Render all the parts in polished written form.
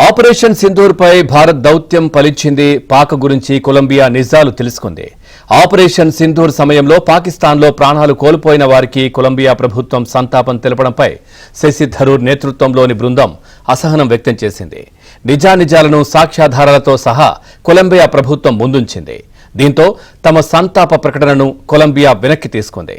Operation Sindoor పై భారత్ దౌత్యం ఫలించింది. పాక్ గురించి Colombia నిజాలు తెలుసుకుంది. ఆపరేషన్ సింధూర్ సమయంలో పాకిస్తాన్లో ప్రాణాలు కోల్పోయిన వారికి కొలంబియా ప్రభుత్వం సంతాపం తెలపడంపై శశి థరూర్ నేతృత్వంలోని బృందం అసహనం వ్యక్తం చేసింది. నిజానిజాలను సాక్ష్యాధారాలతో సహా కొలంబియా ప్రభుత్వం ముందుంచింది. దీంతో తమ సంతాప ప్రకటనను కొలంబియా వెనక్కి తీసుకుంది.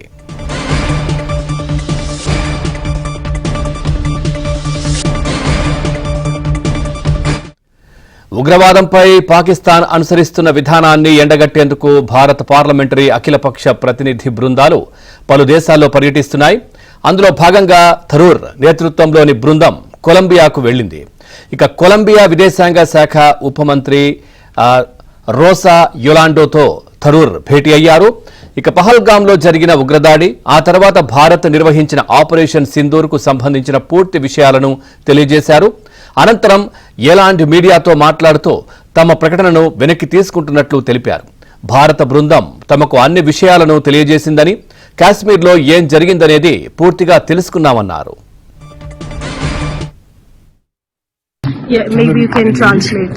ఉగ్రవాదంపై పాకిస్తాన్ అనుసరిస్తున్న విధానాన్ని ఎండగట్టేందుకు భారత పార్లమెంటరీ అఖిలపక్ష ప్రతినిధి బృందాలు పలు దేశాల్లో పర్యటిస్తున్నాయి. అందులో భాగంగా థరూర్ నేతృత్వంలోని బృందం కొలంబియాకు వెళ్లింది. ఇక కొలంబియా విదేశాంగ శాఖ ఉప మంత్రి రోసా యొలాండోతో థరూర్ భేటీ అయ్యారు. ఇక పహల్గాంలో జరిగిన ఉగ్రదాడి, ఆ తర్వాత భారత్ నిర్వహించిన ఆపరేషన్ సింధూర్కు సంబంధించిన పూర్తి విషయాలను తెలియజేశారు. అనంతరం ఎలాంటి మీడియాతో మాట్లాడుతూ తమ ప్రకటనను వెనక్కి తీసుకుంటున్నట్లు తెలిపారు. భారత బృందం తమకు అన్ని విషయాలను తెలియజేసిందని, కాశ్మీర్లో ఏం జరిగిందనేది పూర్తిగా తెలుసుకున్నామన్నారు. Yeah, maybe you can translate.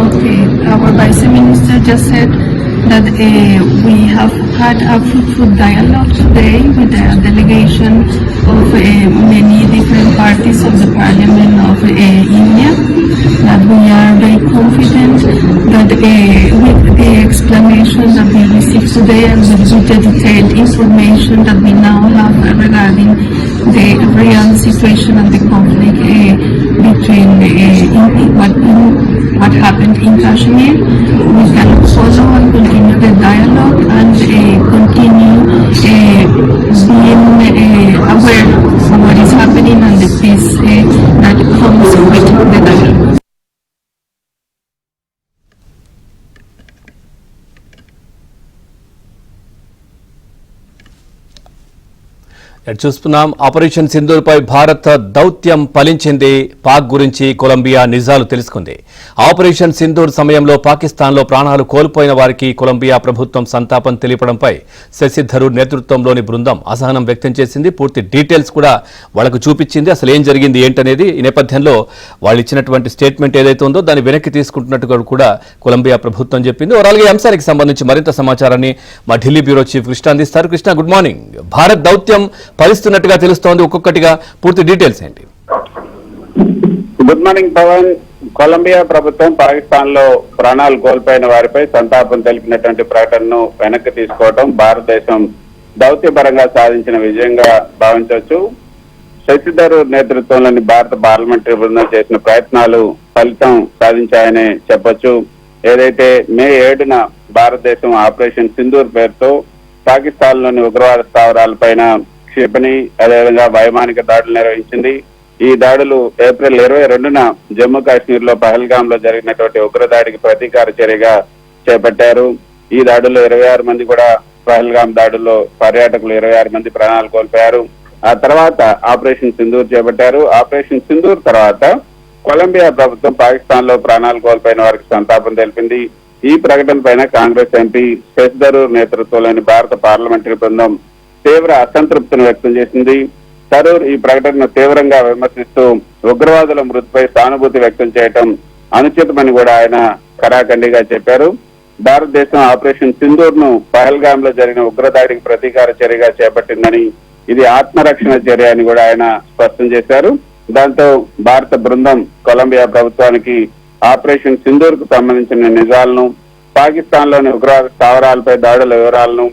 Okay, our Vice Minister just said that we have had a fruitful dialogue today with a delegation of many different parties of the Parliament of India, that we are very confident that with the explanation that we received today and with the detailed information that we now have regarding the real situation and the conflict between what happened in Kashmir, we can follow and continue the dialogue and continue being aware of what is happening and the peace that comes with the dialogue. చూస్తున్నాం. Operation Sindoor పై భారత్ దౌత్యం ఫలించింది. పాక్ గురించి Colombia నిజాలు తెలుసుకుంది. Operation Sindoor సమయంలో పాకిస్తాన్లో ప్రాణాలు కోల్పోయిన వారికి కొలంబియా ప్రభుత్వం సంతాపం తెలియడంపై శశి థరూర్ నేతృత్వంలోని బృందం అసహనం వ్యక్తం చేసింది. పూర్తి డీటెయిల్స్ కూడా వాళ్లకు చూపించింది. అసలు ఏం జరిగింది ఏంటనేది ఈ నేపథ్యంలో వాళ్ళు ఇచ్చినటువంటి స్టేట్మెంట్ ఏదైతే ఉందో దాన్ని వెనక్కి తీసుకుంటున్నట్టుగా కూడా కొలంబియా ప్రభుత్వం చెప్పింది. ఓవరాల్గా ఈ అంశానికి సంబంధించి మరింత సమాచారాన్ని మా ఢిల్లీ బ్యూరో చీఫ్ కృష్ణ అందిస్తారు. Krishna, good morning. భారత్ దౌత్యం ఫలిస్తున్నట్టుగా తెలుస్తోంది. ఒక్కొక్కటిగా పూర్తి డీటెయిల్స్ ఏంటి? Good morning Pawan. కొలంబియా ప్రభుత్వం పాకిస్తాన్ లో ప్రాణాలు కోల్పోయిన వారిపై సంతాపం తెలిపినటువంటి ప్రకటనను వెనక్కి తీసుకోవడం భారతదేశం దౌత్యపరంగా సాధించిన విజయంగా భావించవచ్చు. శశి థరూర్ నేతృత్వంలోని భారత పార్లమెంటరీ బృందం చేసిన ప్రయత్నాలు ఫలితం సాధించాయనే చెప్పొచ్చు. ఏదైతే మే 7న భారతదేశం ఆపరేషన్ సింధూర్ పేరుతో పాకిస్తాన్ లోని ఉగ్రవాద స్థావరాలపైన క్షిపణి, అదేవిధంగా వైమానిక దాడులు నిర్వహించింది. ఈ దాడులు ఏప్రిల్ 22న జమ్మూ కాశ్మీర్ లో పహల్గాం లో జరిగినటువంటి ఉగ్రదాడికి ప్రతీకార చర్యగా చేపట్టారు. ఈ దాడుల్లో 26 మంది కూడా, పహల్గాం దాడుల్లో పర్యాటకులు 26 మంది ప్రాణాలు కోల్పోయారు. ఆ తర్వాత ఆపరేషన్ సింధూర్ చేపట్టారు. ఆపరేషన్ సింధూర్ తర్వాత కొలంబియా ప్రభుత్వం పాకిస్తాన్ లో ప్రాణాలు కోల్పోయిన వారికి సంతాపం తెలిపింది. ఈ ప్రకటన పైన కాంగ్రెస్ ఎంపీ శశి థరూర్ నేతృత్వంలోని భారత పార్లమెంటరీ బృందం తీవ్ర అసంతృప్తిని వ్యక్తం చేసింది. థరూర్ ఈ ప్రకటనను తీవ్రంగా విమర్శిస్తూ ఉగ్రవాదుల మృతిపై సానుభూతి వ్యక్తం చేయడం అనుచితమని కూడా ఆయన ఖరాఖండిగా చెప్పారు. భారతదేశం ఆపరేషన్ సింధూర్ ను పహల్గాం లో జరిగిన ఉగ్రదాడికి ప్రతీకార చర్యగా చేపట్టిందని, ఇది ఆత్మరక్షణ చర్య అని కూడా ఆయన స్పష్టం చేశారు. దాంతో భారత బృందం కొలంబియా ప్రభుత్వానికి ఆపరేషన్ సింధూర్ కు సంబంధించిన నిజాలను, పాకిస్తాన్ లోని ఉగ్రవాద స్థావరాలపై దాడుల వివరాలను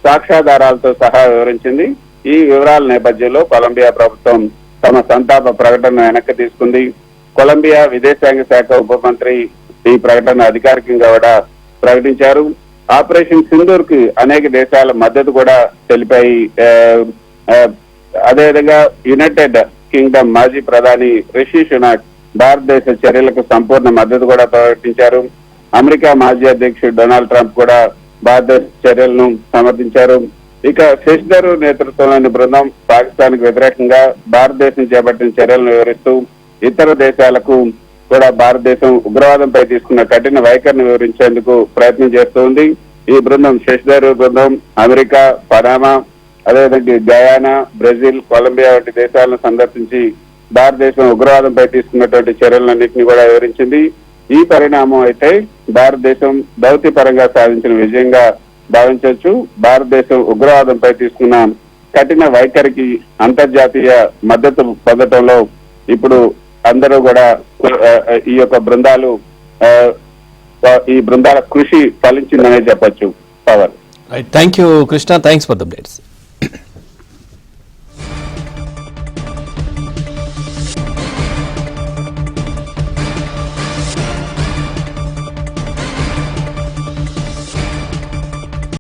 సాక్ష్యాధారాలతో సహా వివరించింది. ఈ వివరాల నేపథ్యంలో కొలంబియా ప్రభుత్వం తమ సంతాప ప్రకటనను వెనక్కి తీసుకుంది. కొలంబియా విదేశాంగ శాఖ ఉప మంత్రి ఈ ప్రకటన అధికారికంగా కూడా ప్రకటించారు. ఆపరేషన్ సింధూర్ కి అనేక దేశాల మద్దతు కూడా తెలిపాయి. అదేవిధంగా యునైటెడ్ కింగ్డమ్ మాజీ ప్రధాని రిషి సునాక్ భారతదేశ చర్యలకు సంపూర్ణ మద్దతు కూడా ప్రకటించారు. అమెరికా మాజీ అధ్యక్షుడు డొనాల్డ్ ట్రంప్ కూడా భారతదేశ చర్యలను సమర్థించారు. ఇక శశి థరూర్ నేతృత్వంలోని బృందం పాకిస్తాన్ కు వ్యతిరేకంగా భారతదేశం చేపట్టిన చర్యలను వివరిస్తూ ఇతర దేశాలకు కూడా భారతదేశం ఉగ్రవాదంపై తీసుకున్న కఠిన వైఖరిని వివరించేందుకు ప్రయత్నం చేస్తోంది. ఈ బృందం శశి థరూర్ బృందం అమెరికా, పనామా, అదేవిధంగా గయానా, బ్రెజిల్, కొలంబియా వంటి దేశాలను సందర్శించి భారతదేశం ఉగ్రవాదంపై తీసుకున్నటువంటి చర్యలన్నింటినీ కూడా వివరించింది. ఈ పరిణామం అయితే భారతదేశం దౌత్యపరంగా సాధించిన విజయంగా భావించవచ్చు. భారతదేశం ఉగ్రవాదంపై తీసుకున్న కఠిన వైఖరికి అంతర్జాతీయ మద్దతు పొందటంలో ఇప్పుడు అందరూ కూడా ఈ యొక్క బృందాల కృషి ఫలించిందనే చెప్పొచ్చు. Power. Thank you Krishna, thanks for the updates.